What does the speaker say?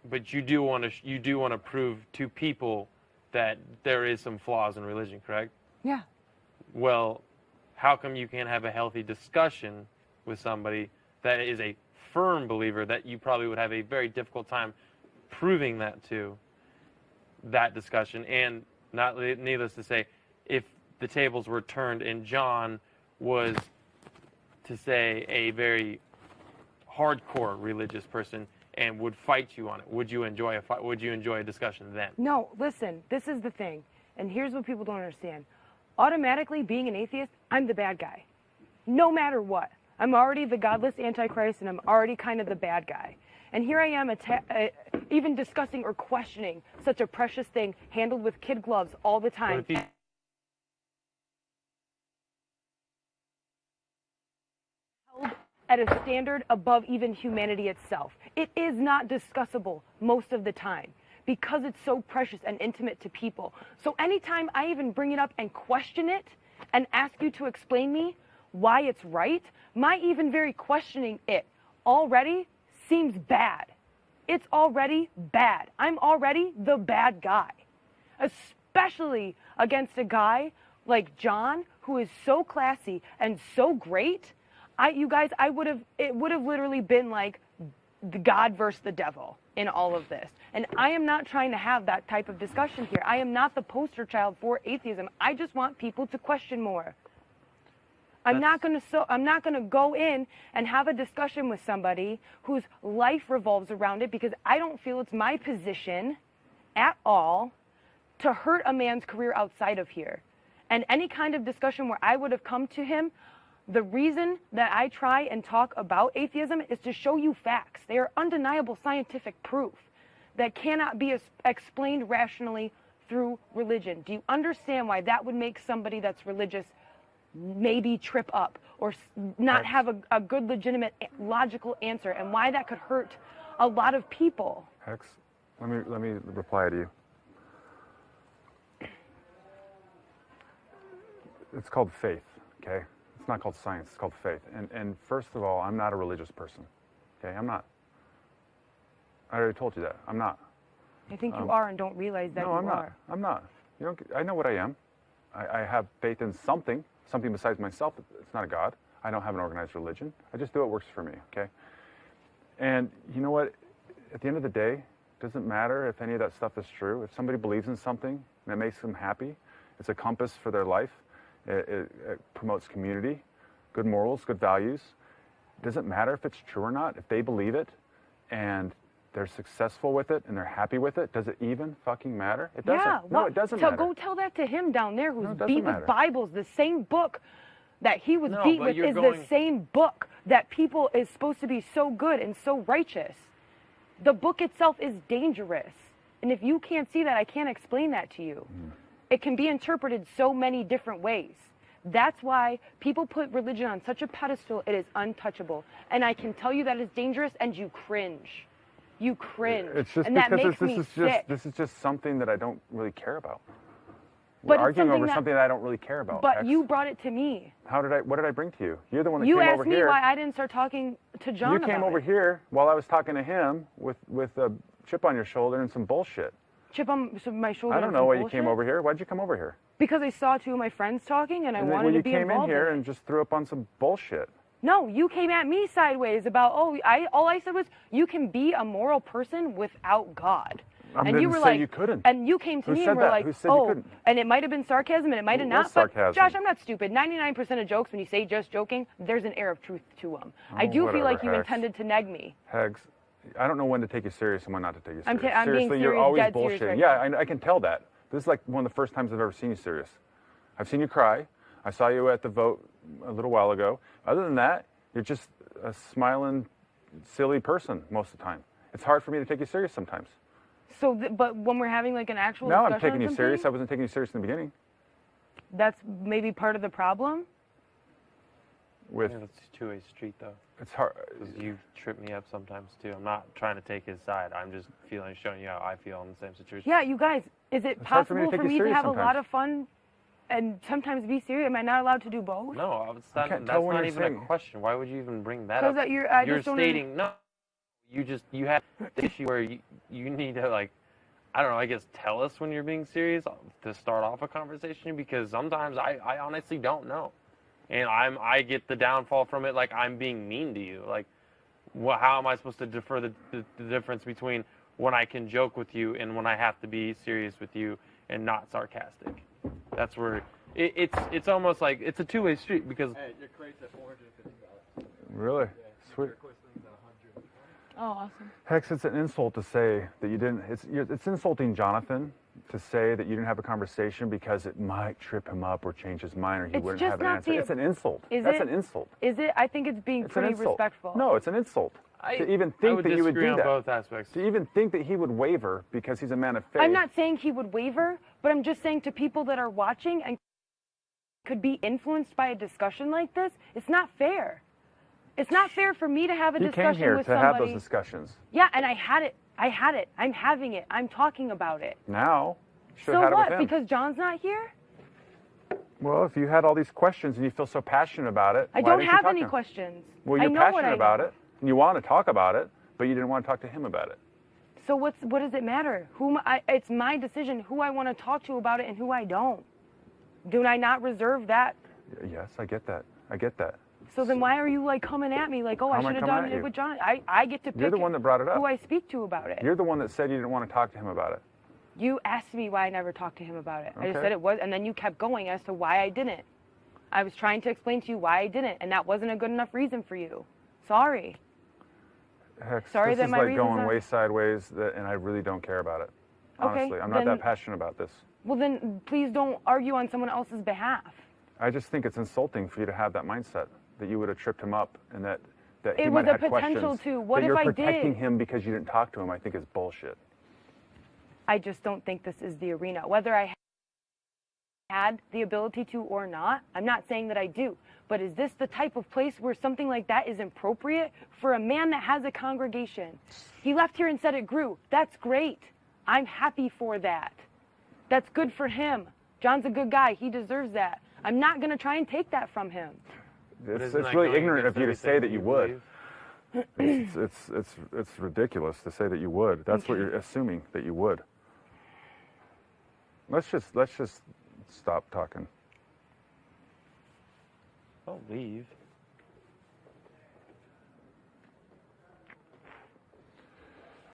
But you do want to prove to people that there is some flaws in religion, correct? Yeah. Well, how come you can't have a healthy discussion with somebody that is a firm believer that you probably would have a very difficult time proving that to that discussion? And not needless to say, if the tables were turned and John was, to say, a very hardcore religious person and would fight you on it, would you enjoy a fight? Would you enjoy a discussion then? No, listen, this is the thing. And here's what people don't understand. Automatically, being an atheist, I'm the bad guy. No matter what. I'm already the godless antichrist, and I'm already kind of the bad guy. And here I am even discussing or questioning such a precious thing handled with kid gloves all the time. Held at a standard above even humanity itself. It is not discussable most of the time because it's so precious and intimate to people. So anytime I even bring it up and question it and ask you to explain me why it's right, my even very questioning it already seems bad. It's already bad. I'm already the bad guy, especially against a guy like John, who is so classy and so great. It would have literally been like the God versus the devil in all of this. And I am not trying to have that type of discussion here. I am not the poster child for atheism. I just want people to question more. I'm not going to go in and have a discussion with somebody whose life revolves around it, because I don't feel it's my position at all to hurt a man's career outside of here. And any kind of discussion where I would have come to him, the reason that I try and talk about atheism is to show you facts. They are undeniable scientific proof that cannot be explained rationally through religion. Do you understand why that would make somebody that's religious maybe trip up or not have a good, legitimate, logical answer, and why that could hurt a lot of people? Hex, let me reply to you. It's called faith, okay? It's not called science, it's called faith. And first of all, I'm not a religious person, okay? I'm not. I already told you that. I'm not. I think you are and don't realize that you are. No, I'm not. I'm not. You don't, I know what I am. I have faith in something besides myself. It's not a God. I don't have an organized religion. I just do what works for me, okay? And you know what? At the end of the day, it doesn't matter if any of that stuff is true. If somebody believes in something that makes them happy, it's a compass for their life. It promotes community, good morals, good values. It doesn't matter if it's true or not. If they believe it and they're successful with it and they're happy with it, does it even fucking matter? It doesn't. Yeah, no, it doesn't matter. Go tell that to him down there who's beat matter. with Bibles. The same book that he was beat with is the same book that people is supposed to be so good and so righteous. The book itself is dangerous. And if you can't see that, I can't explain that to you. It can be interpreted so many different ways. That's why people put religion on such a pedestal, it is untouchable. And I can tell you that it's dangerous, and you cringe. You cringe. It's just and that because makes me sick. This is just something that I don't really care about. But We're arguing over something that I don't really care about. But you brought it to me. What did I bring to you? You're the one that came over here. You asked me why I didn't start talking to John about it. You came over here while I was talking to him with a chip on your shoulder and some bullshit. Chip on my shoulder. I don't know why you came over here. Why'd you come over here? Because I saw two of my friends talking, and I wanted to be involved. You came in here and just threw up on some bullshit. No, you came at me sideways about, all I said was, you can be a moral person without God. And you were like, you couldn't. And you came to me and were like, and it might have been sarcasm, and it might have not. But Josh, I'm not stupid. 99% of jokes, when you say just joking, there's an air of truth to them. I do feel like you intended to neg me. Hags, I don't know when to take you serious and when not to take you serious. I'm Seriously, being serious, you're always dead bullshitting. serious Yeah, I can tell that. This is like one of the first times I've ever seen you serious. I've seen you cry. I saw you at the vote a little while ago. Other than that, you're just a smiling, silly person most of the time. It's hard for me to take you serious sometimes. So, but when we're having like an actual discussion, no, I'm taking you serious. I wasn't taking you serious in the beginning. That's maybe part of the problem. It's a two-way street, though. It's hard. You trip me up sometimes too. I'm not trying to take his side. I'm just showing you how I feel in the same situation. Yeah, you guys, is it possible for me to have a lot of fun and sometimes be serious? Am I not allowed to do both? No, that's not even a question. Why would you even bring that up? Because you're stating no. You had the issue where you need to, like, I don't know, I guess tell us when you're being serious to start off a conversation, because sometimes I honestly don't know. And I get the downfall from it, like I'm being mean to you. Like, how am I supposed to defer the difference between when I can joke with you and when I have to be serious with you and not sarcastic? That's where it's almost like it's a two-way street, because Hey, your crate's at $450. Really? Sweet. Your quest thing's at 100. Oh, awesome. Hex, it's an insult to say that you didn't. It's insulting Jonathan to say that you didn't have a conversation because it might trip him up or change his mind, or he It's wouldn't just have an not answer. the- It's an insult. Is That's it? an insult. Is it? I think it's being It's an pretty insult. respectful. No, it's an insult. To even I think would that you would disagree do on that. both aspects. To even think that he would waver because he's a man of faith. I'm not saying he would waver, but I'm just saying to people that are watching and could be influenced by a discussion like this, it's not fair. It's not fair for me to have a He discussion came here with to somebody. have those discussions. Yeah, and I had it. I'm having it. I'm talking about it. Now, you should So have had what? it with him. Because John's not here? Well, if you had all these questions and you feel so passionate about it, I why don't didn't you have talk any to him? questions. Well, I you're know what passionate I about know. it, and you want to talk about it, but you didn't want to talk to him about it. So what does it matter? It's my decision who I want to talk to about it and who I don't. Do I not reserve that? Yes, I get that. I get that. So then why are you like coming at me like, oh, I How am I should have coming done at it you? with John? I get to pick You're the one that brought it up. who I speak to about it. You're the one that said you didn't want to talk to him about it. You asked me why I never talked to him about it. I just Okay. said it was, and then you kept going as to why I didn't. I was trying to explain to you why I didn't, and that wasn't a good enough reason for you. Sorry. Heck, Sorry this that is my like reasons going are- way sideways, and I really don't care about it. Okay, Honestly, I'm not then- that passionate about this. Well, then please don't argue on someone else's behalf. I just think it's insulting for you to have that mindset that you would have tripped him up and that he It might was a have had potential questions. to. What that if you're I protecting did? him because you didn't talk to him, I think is bullshit. I just don't think this is the arena. Whether I had the ability to or not, I'm not saying that I do. But is this the type of place where something like that is appropriate for a man that has a congregation? He left here and said it grew. That's great. I'm happy for that. That's good for him. John's a good guy. He deserves that. I'm not going to try and take that from him. But It's isn't that really going ignorant of against you to say everything that you would. believe? It's ridiculous to say that you would. That's what you're assuming that you would. Let's just stop talking. Don't leave.